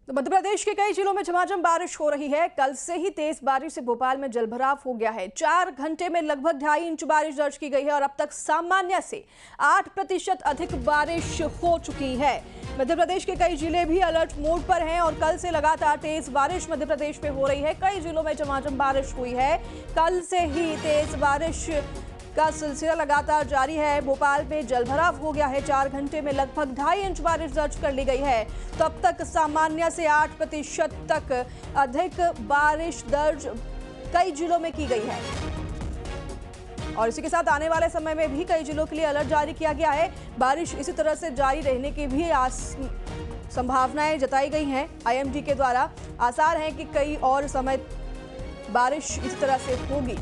तो मध्य प्रदेश के कई जिलों में झमाझम बारिश हो रही है। कल से ही तेज बारिश से भोपाल में जलभराव हो गया है। 4 घंटे में लगभग 2.5 इंच बारिश दर्ज की गई है और अब तक सामान्य से 8% अधिक बारिश हो चुकी है। मध्य प्रदेश के कई जिले भी अलर्ट मोड पर हैं और कल से लगातार तेज बारिश मध्य प्रदेश में हो रही है। कई जिलों में झमाझम बारिश हुई है। कल से ही तेज बारिश का सिलसिला लगातार जारी है। भोपाल में जलभराव हो गया है। 4 घंटे में लगभग 2.5 इंच बारिश दर्ज कर ली गई है। तो अब तक सामान्य से 8% तक अधिक बारिश दर्ज कई जिलों में की गई है और इसी के साथ आने वाले समय में भी कई जिलों के लिए अलर्ट जारी किया गया है। बारिश इसी तरह से जारी रहने की भी संभावनाएं जताई गई हैं। आईएमडी के द्वारा आसार हैं कि कई और समय बारिश इस तरह से होगी।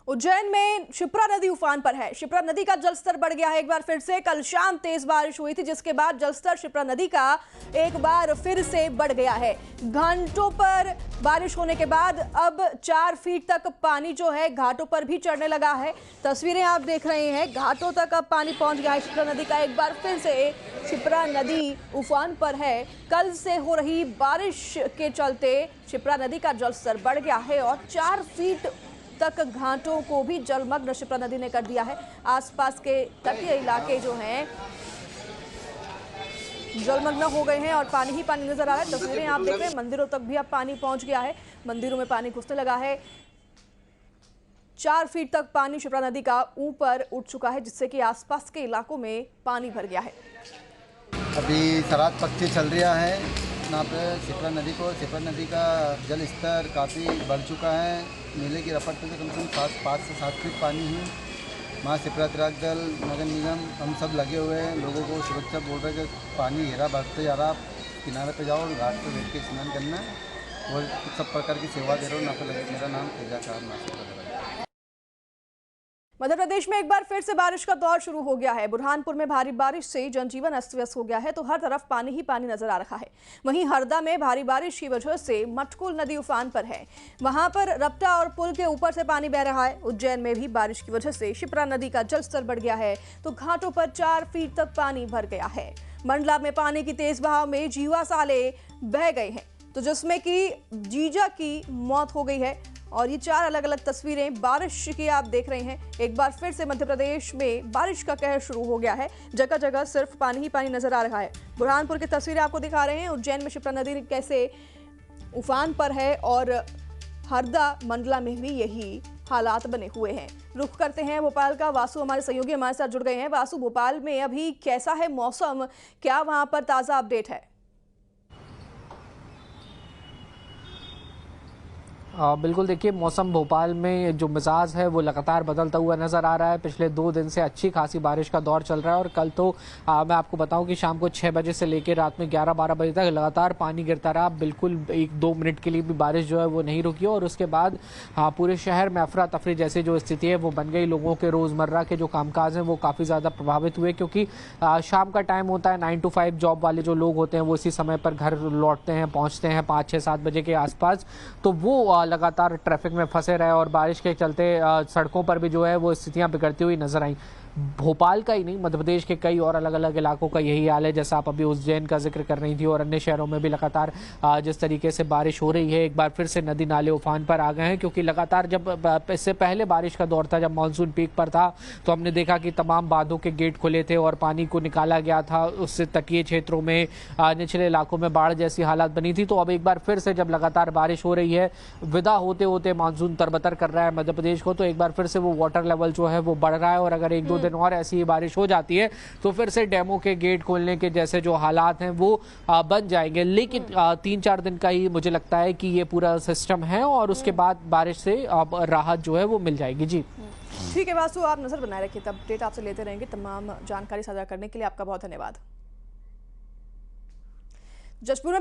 उज्जैन में शिप्रा नदी उफान पर है। शिप्रा नदी का जलस्तर बढ़ गया है एक बार फिर से। कल शाम तेज बारिश हुई थी जिसके बाद जलस्तर शिप्रा नदी का एक बार फिर से बढ़ गया है। घंटों पर बारिश होने के बाद अब 4 फीट तक पानी जो है घाटों पर भी चढ़ने लगा है। तस्वीरें आप देख रहे हैं, घाटों तक अब पानी पहुंच गया है। शिप्रा नदी का एक बार फिर से शिप्रा नदी उफान पर है। कल से हो रही बारिश के चलते शिप्रा नदी का जलस्तर बढ़ गया है और 4 फीट तक घाटों को भी जलमग्न शिप्रा नदी ने कर दिया है। आसपास के तटीय इलाके जो हैं जलमग्न हो गए हैं और पानी ही पानी नजर आ रहा है। तस्वीरें आप देख रहे हैं, मंदिरों तक भी अब पानी पहुंच गया है। मंदिरों में पानी घुसने लगा है। 4 फीट तक पानी शिप्रा नदी का ऊपर उठ चुका है जिससे कि आसपास के इलाकों में पानी भर गया है। अभी सरात पक्षी चल रहा है यहाँ पे शिप्रा नदी का जल स्तर काफ़ी बढ़ चुका है। मेले की रपट पे कम से कम 5 से 7 फीट पानी है। वहाँ शिप्रा तिराक दल, नगर निगम हम सब लगे हुए हैं। लोगों को सुरक्षा बोल रहे हैं कि पानी घेरा बढ़ते जा रहा, किनारे पे जाओ, घाट पे बैठ के स्नान करना और सब प्रकार की सेवा दे रहा हूँ। यहाँ पे लगे। मेरा नाम तेजा खान नासिक। मध्य प्रदेश में एक बार फिर से बारिश का दौर शुरू हो गया है। बुरहानपुर में भारी बारिश से जनजीवन अस्त व्यस्त हो गया है तो हर तरफ पानी ही पानी नजर आ रहा है। वहीं हरदा में भारी बारिश की वजह से मटकुल नदी उफान पर है। वहां पर रपटा और पुल के ऊपर से पानी बह रहा है। उज्जैन में भी बारिश की वजह से शिप्रा नदी का जलस्तर बढ़ गया है तो घाटों पर 4 फीट तक पानी भर गया है। मंडला में पानी की तेज बहाव में जीवा साले बह गए हैं तो जिसमें कि जीजा की मौत हो गई है और ये 4 अलग अलग तस्वीरें बारिश की आप देख रहे हैं। एक बार फिर से मध्य प्रदेश में बारिश का कहर शुरू हो गया है। जगह जगह सिर्फ पानी ही पानी नजर आ रहा है। बुरहानपुर की तस्वीरें आपको दिखा रहे हैं। उज्जैन में शिप्रा नदी कैसे उफान पर है और हरदा मंडला में भी यही हालात बने हुए हैं। रुख करते हैं भोपाल का। वासु हमारे सहयोगी हमारे साथ जुड़ गए हैं। वासु, भोपाल में अभी कैसा है मौसम, क्या वहां पर ताजा अपडेट है? बिल्कुल, देखिए मौसम भोपाल में जो मिजाज है वो लगातार बदलता हुआ नज़र आ रहा है। पिछले 2 दिन से अच्छी खासी बारिश का दौर चल रहा है और कल तो मैं आपको बताऊं कि शाम को 6 बजे से लेकर रात में 11-12 बजे तक लगातार पानी गिरता रहा। बिल्कुल 1-2 मिनट के लिए भी बारिश जो है वो नहीं रुकी और उसके बाद पूरे शहर में अफरा तफरी जैसी जो स्थिति है वो बन गई। लोगों के रोज़मर्रा के जो कामकाज हैं वो काफ़ी ज़्यादा प्रभावित हुए क्योंकि शाम का टाइम होता है, 9 to 5 जॉब वाले जो लोग होते हैं वो इसी समय पर घर लौटते हैं, पहुँचते हैं 5, 6, 7 बजे के आसपास। तो वो लगातार ट्रैफिक में फंसे रहे और बारिश के चलते सड़कों पर भी जो है वो स्थितियां बिगड़ती हुई नजर आई। भोपाल का ही नहीं, मध्य प्रदेश के कई और अलग अलग इलाकों का यही हाल है। जैसा आप अभी उज्जैन का जिक्र कर रही थी और अन्य शहरों में भी लगातार जिस तरीके से बारिश हो रही है, एक बार फिर से नदी नाले उफान पर आ गए हैं क्योंकि लगातार जब इससे पहले बारिश का दौर था, जब मानसून पीक पर था, तो हमने देखा कि तमाम बांधों के गेट खुले थे और पानी को निकाला गया था। उससे तटीय क्षेत्रों में, निचले इलाकों में बाढ़ जैसी हालात बनी थी। तो अब एक बार फिर से जब लगातार बारिश हो रही है, विदा होते होते मानसून तरबतर कर रहा है मध्य प्रदेश को, तो एक बार फिर से वो वाटर लेवल जो है वो बढ़ रहा है और अगर 1-2 दिन और ऐसी बारिश हो जाती है तो फिर से डैमों के गेट खोलने के जैसे जो हालात हैं वो बन जाएंगे। लेकिन 3-4 दिन का ही मुझे लगता है कि ये पूरा सिस्टम है और उसके बाद बारिश से अब राहत जो है वो मिल जाएगी। जी ठीक है वासु, आप नजर बनाए रखिए, तब अपडेट आपसे लेते रहेंगे। तमाम जानकारी साझा करने के लिए आपका बहुत धन्यवाद। जशपुर में